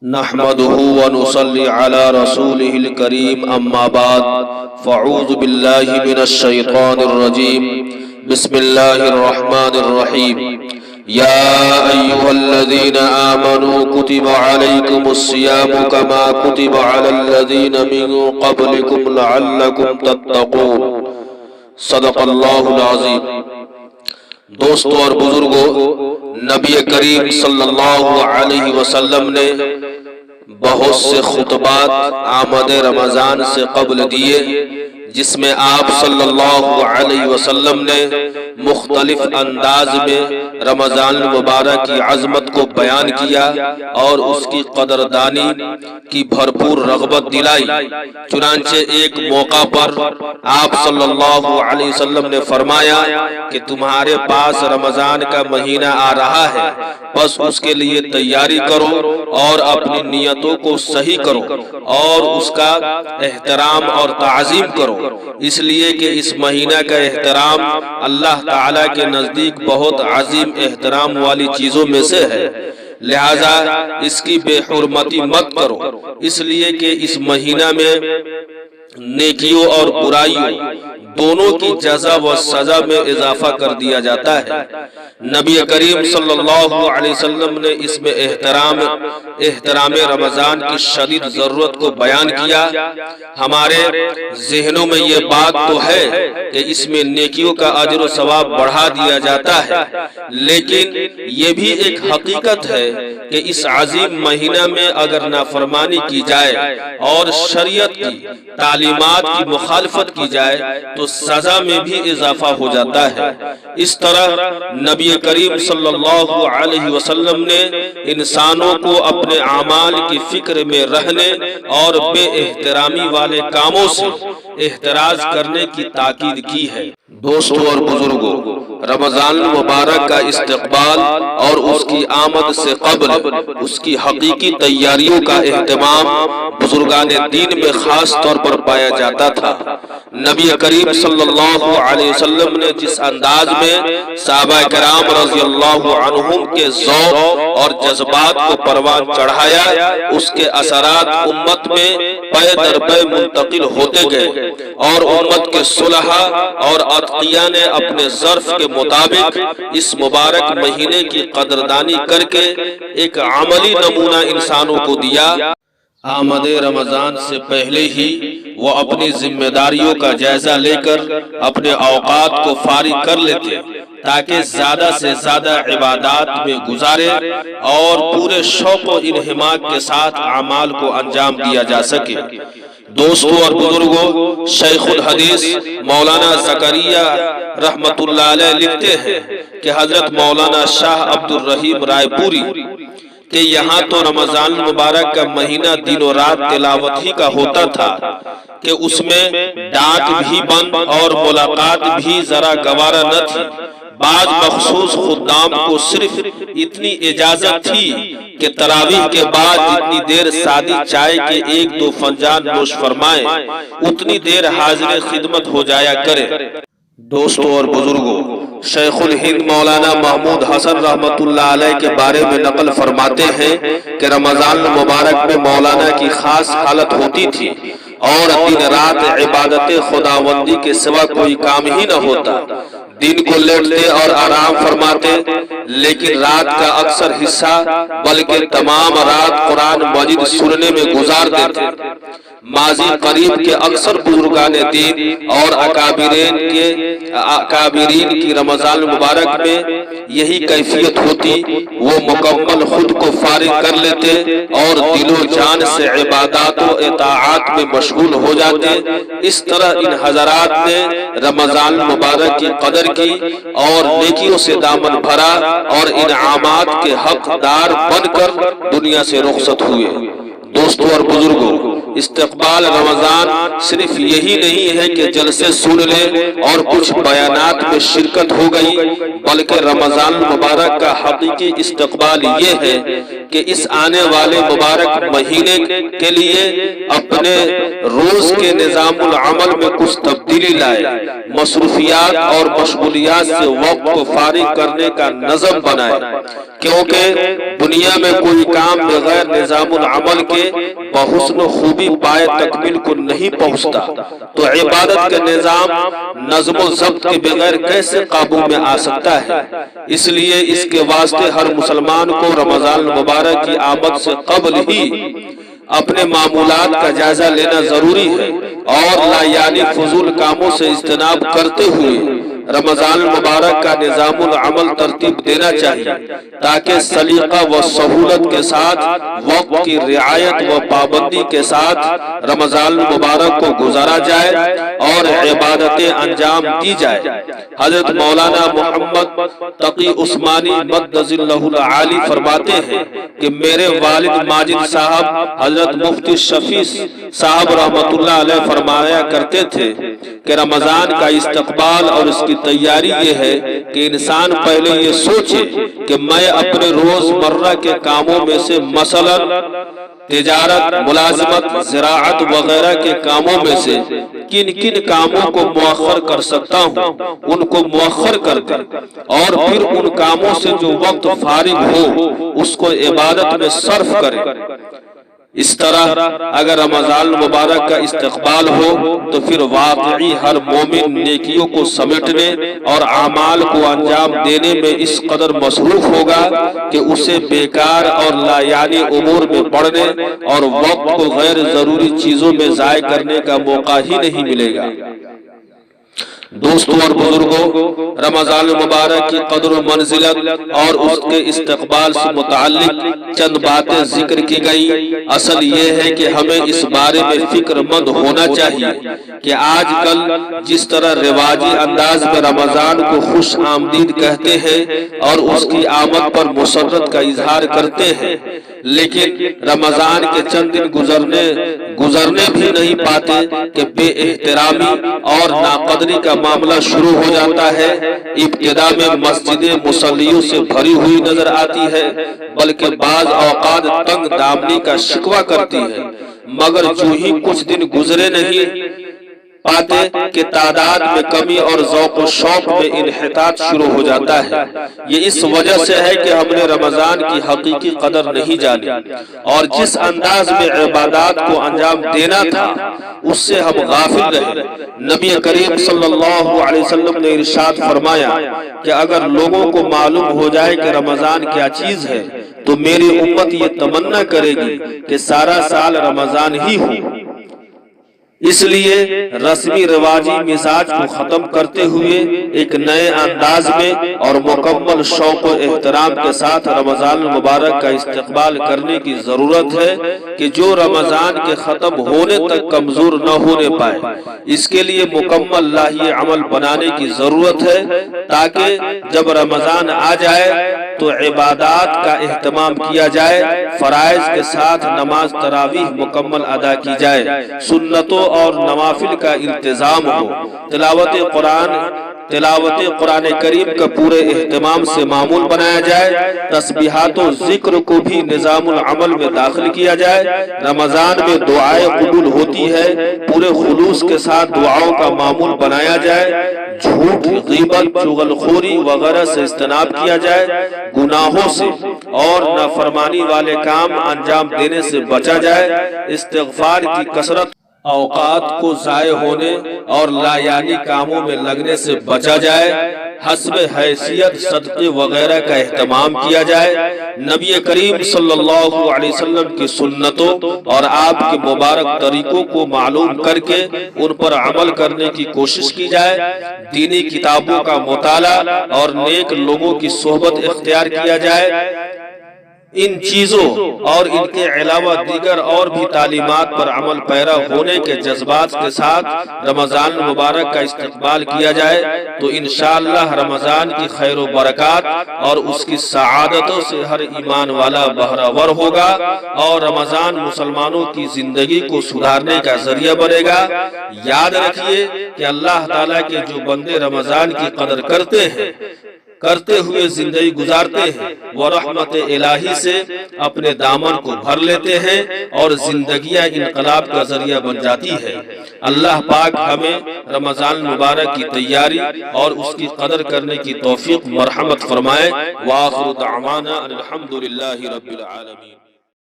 نحمده ونصلي على رسوله الكريم أما بعد فأعوذ بالله من الشيطان الرجيم بسم الله الرحمن الرحيم يا أيها الذين آمنوا كتب عليكم الصيام كما كتب على الذين من قبلكم لعلكم تتقون صدق اللہ العظیم۔ دوستو اور بزرگوں، نبی کریم صلی اللہ علیہ وسلم نے بہت سے خطبات آمد رمضان سے قبل دیے، جس میں آپ صلی اللہ علیہ وسلم نے مختلف انداز میں رمضان المبارک کی عظمت کو بیان کیا اور اس کی قدردانی کی بھرپور رغبت دلائی۔ چنانچہ ایک موقع پر آپ صلی اللہ علیہ وسلم نے فرمایا کہ تمہارے پاس رمضان کا مہینہ آ رہا ہے، بس اس کے لیے تیاری کرو اور اپنی نیتوں کو صحیح کرو اور اس کا احترام اور تعظیم کرو، اس لیے کہ اس مہینہ کا احترام اللہ تعالیٰ کے نزدیک بہت عظیم احترام والی چیزوں میں سے ہے، لہذا اس کی بے حرمتی مت کرو، اس لیے کہ اس مہینہ میں نیکیوں اور برائیوں دونوں کی جزا و سزا میں اضافہ کر دیا جاتا ہے۔ نبی کریم صلی اللہ علیہ وسلم نے اس میں احترام رمضان کی شدید ضرورت کو بیان کیا۔ ہمارے ذہنوں میں یہ بات تو ہے کہ اس میں نیکیوں کا اجر و ثواب بڑھا دیا جاتا ہے، لیکن یہ بھی ایک حقیقت ہے کہ اس عظیم مہینہ میں اگر نافرمانی کی جائے اور شریعت کی تعلیمات کی مخالفت کی جائے تو سزا میں بھی اضافہ ہو جاتا ہے۔ اس طرح نبی کریم صلی اللہ علیہ وسلم نے انسانوں کو اپنے اعمال کی فکر میں رہنے اور بے احترامی والے کاموں سے احتراز کرنے کی تاکید کی ہے۔ دوستو اور بزرگوں، رمضان المبارک کا استقبال اور اس کی آمد سے قبل اس کی حقیقی تیاریوں کا اہتمام بزرگان دین میں خاص طور پر پایا جاتا تھا۔ نبی کریم صلی اللہ علیہ وسلم نے جس انداز میں صحابہ کرام رضی اللہ عنہم کے ذوق اور جذبات کو پروان چڑھایا، اس کے اثرات امت میں پے در پے منتقل ہوتے گئے اور امت کے صلحاء اور اتقیاء نے اپنے ظرف کے مطابق اس مبارک مہینے کی قدردانی کر کے ایک عملی نمونہ انسانوں کو دیا۔ آمد رمضان سے پہلے ہی وہ اپنی ذمہ داریوں کا جائزہ لے کر اپنے اوقات کو فارغ کر لیتے تاکہ زیادہ سے زیادہ عبادات میں گزارے اور پورے شوق و انہماک کے ساتھ اعمال کو انجام دیا جا سکے۔ دوستو اور بزرگوں، شیخ الحدیث مولانا زکریا رحمت اللہ علیہ لکھتے ہیں کہ حضرت مولانا شاہ عبد الرحیم رائے پوری کہ یہاں تو رمضان المبارک کا مہینہ دن و رات تلاوت ہی کا ہوتا تھا کہ اس میں ڈاک بھی بند اور ملاقات بھی ذرا گوارا نہ تھی۔ بعض مخصوص خدام کو صرف اتنی اجازت تھی کہ تراویح کے بعد اتنی دیر سادی چائے کے ایک دو فنجان نوش فرمائیں، اتنی دیر حاضر خدمت ہو جایا کرے۔ دوستو اور بزرگوں، شیخ الہند مولانا محمود حسن رحمت اللہ علیہ کے بارے میں نقل فرماتے ہیں کہ رمضان المبارک میں مولانا کی خاص حالت ہوتی تھی اور دن رات عبادت خداوندی کے سوا کوئی کام ہی نہ ہوتا۔ دن کو لیٹتے اور آرام فرماتے، لیکن رات کا اکثر حصہ بلکہ تمام رات قرآن مجید سننے میں گزار دیتے۔ ماضی قریب کے اکثر بزرگان دین اور اکابرین کی رمضان المبارک میں یہی کیفیت ہوتی، وہ مکمل خود کو فارغ کر لیتے اور دل و جان سے عبادات و اطاعات میں مشغول ہو جاتے۔ اس طرح ان حضرات نے رمضان المبارک کی قدر کی اور نیکیوں سے دامن بھرا اور انعامات کے حقدار بن کر دنیا سے رخصت ہوئے۔ دوستو اور بزرگوں، استقبال رمضان صرف یہی نہیں ہے کہ جلسے سن لے اور کچھ بیانات میں شرکت ہو گئی، بلکہ رمضان مبارک کا حقیقی استقبال یہ ہے کہ اس آنے والے مبارک مہینے کے لیے اپنے روز کے نظام العمل میں کچھ تبدیلی لائے، مصروفیات اور مشغولیات سے وقت کو فارغ کرنے کا نظم بنائے، کیونکہ دنیا میں کوئی کام بغیر نظام العمل کے بحسن و خوبی پائے تکمیل کو نہیں پہنچتا، تو عبادت کے نظام نظم و ضبط کے بغیر کیسے قابو میں آ سکتا ہے؟ اس لیے اس کے واسطے ہر مسلمان کو رمضان المبارک کی آمد سے قبل ہی اپنے معمولات کا جائزہ لینا ضروری ہے اور لا یعنی فضول کاموں سے اجتناب کرتے ہوئے رمضان المبارک کا نظام العمل ترتیب دینا چاہیے، تاکہ سلیقہ و سہولت کے ساتھ وقت کی رعایت و پابندی کے ساتھ رمضان المبارک کو گزارا جائے اور عبادتیں انجام دی جائے۔ حضرت مولانا محمد تقی عثمانی مدظ اللہ العالی فرماتے ہیں کہ میرے والد ماجد صاحب حضرت مفتی شفیع صاحب رحمت اللہ علیہ فرمایا کرتے تھے کہ رمضان کا استقبال اور اس کی تیاری یہ ہے کہ انسان پہلے یہ سوچے کہ میں اپنے روز مرہ کے کاموں میں سے مثلا تجارت، ملازمت، زراعت وغیرہ کے کاموں میں سے کن کن کاموں کو مؤخر کر سکتا ہوں ان کو مؤخر کر دیں، اور پھر ان کاموں سے جو وقت فارغ ہو اس کو عبادت میں صرف کریں۔ اس طرح اگر رمضان المبارک کا استقبال ہو تو پھر واقعی ہر مومن نیکیوں کو سمیٹنے اور اعمال کو انجام دینے میں اس قدر مصروف ہوگا کہ اسے بیکار اور لا یعنی امور میں پڑنے اور وقت کو غیر ضروری چیزوں میں ضائع کرنے کا موقع ہی نہیں ملے گا۔ دوستوں اور بزرگوں، رمضان المبارک کی قدر و منزلت اور اس کے استقبال سے متعلق چند باتیں ذکر کی گئی۔ اصل یہ ہے کہ ہمیں اس بارے میں فکر مند ہونا چاہیے کہ آج کل جس طرح رواجی انداز میں رمضان کو خوش آمدید کہتے ہیں اور اس کی آمد پر مسرت کا اظہار کرتے ہیں، لیکن رمضان کے چند دن گزرنے بھی نہیں پاتے کہ بے احترامی اور ناقدری کا معاملہ شروع ہو جاتا ہے۔ ابتدا میں مسجدیں مصلیوں سے بھری ہوئی نظر آتی ہے، بلکہ بعض اوقات تنگ دامنی کا شکوہ کرتی ہے، مگر جو ہی کچھ دن گزرے نہیں پاتے کہ تعداد میں کمی اور ذوق و شوق میں انحطاط شروع ہو جاتا ہے۔ یہ اس وجہ سے ہے کہ ہم نے رمضان کی حقیقی قدر نہیں جانی اور جس انداز میں عبادات کو انجام دینا تھا اس سے ہم غافل رہے۔ نبی کریم صلی اللہ علیہ وسلم نے ارشاد فرمایا کہ اگر لوگوں کو معلوم ہو جائے کہ رمضان کیا چیز ہے تو میری امت یہ تمنا کرے گی کہ سارا سال رمضان ہی ہو۔ اس لیے رسمی رواجی مزاج کو ختم کرتے ہوئے ایک نئے انداز میں اور مکمل شوق و احترام کے ساتھ رمضان المبارک کا استقبال کرنے کی ضرورت ہے کہ جو رمضان کے ختم ہونے تک کمزور نہ ہونے پائے۔ اس کے لیے مکمل لاہی عمل بنانے کی ضرورت ہے تاکہ جب رمضان آ جائے تو عبادات کا اہتمام کیا جائے، فرائض کے ساتھ نماز تراویح مکمل ادا کی جائے، سنتوں اور نوافل کا انتظام ہو، تلاوت قرآن کریم کا پورے اہتمام سے معمول بنایا جائے، تسبیحات و ذکر کو بھی نظام العمل میں داخل کیا جائے۔ رمضان میں دعائیں قبول ہوتی ہے، پورے خلوص کے ساتھ دعاؤں کا معمول بنایا جائے، جھوٹ، غیبت، چغلخوری وغیرہ سے اجتناب کیا جائے، گناہوں سے اور نافرمانی والے کام انجام دینے سے بچا جائے، استغفار کی کثرت، اوقات کو ضائع ہونے اور لا یعنی کاموں میں لگنے سے بچا جائے، حسب حیثیت صدقے وغیرہ کا اہتمام کیا جائے، نبی کریم صلی اللہ علیہ وسلم کی سنتوں اور آپ کے مبارک طریقوں کو معلوم کر کے ان پر عمل کرنے کی کوشش کی جائے، دینی کتابوں کا مطالعہ اور نیک لوگوں کی صحبت اختیار کیا جائے۔ ان چیزوں اور ان کے علاوہ دیگر اور بھی تعلیمات پر عمل پیرا ہونے کے جذبات کے ساتھ رمضان المبارک کا استقبال کیا جائے تو انشاءاللہ رمضان کی خیر و برکات اور اس کی سعادتوں سے ہر ایمان والا بہرہ ور ہوگا اور رمضان مسلمانوں کی زندگی کو سدھارنے کا ذریعہ بنے گا۔ یاد رکھیے کہ اللہ تعالیٰ کے جو بندے رمضان کی قدر کرتے ہیں کرتے ہوئے زندگی گزارتے ہیں وہ رحمت الہی سے اپنے دامن کو بھر لیتے ہیں اور زندگیاں انقلاب کا ذریعہ بن جاتی ہے۔ اللہ پاک ہمیں رمضان مبارک کی تیاری اور اس کی قدر کرنے کی توفیق مرحمت فرمائے۔ وآخر دعوانا الحمدللہ رب العالمین۔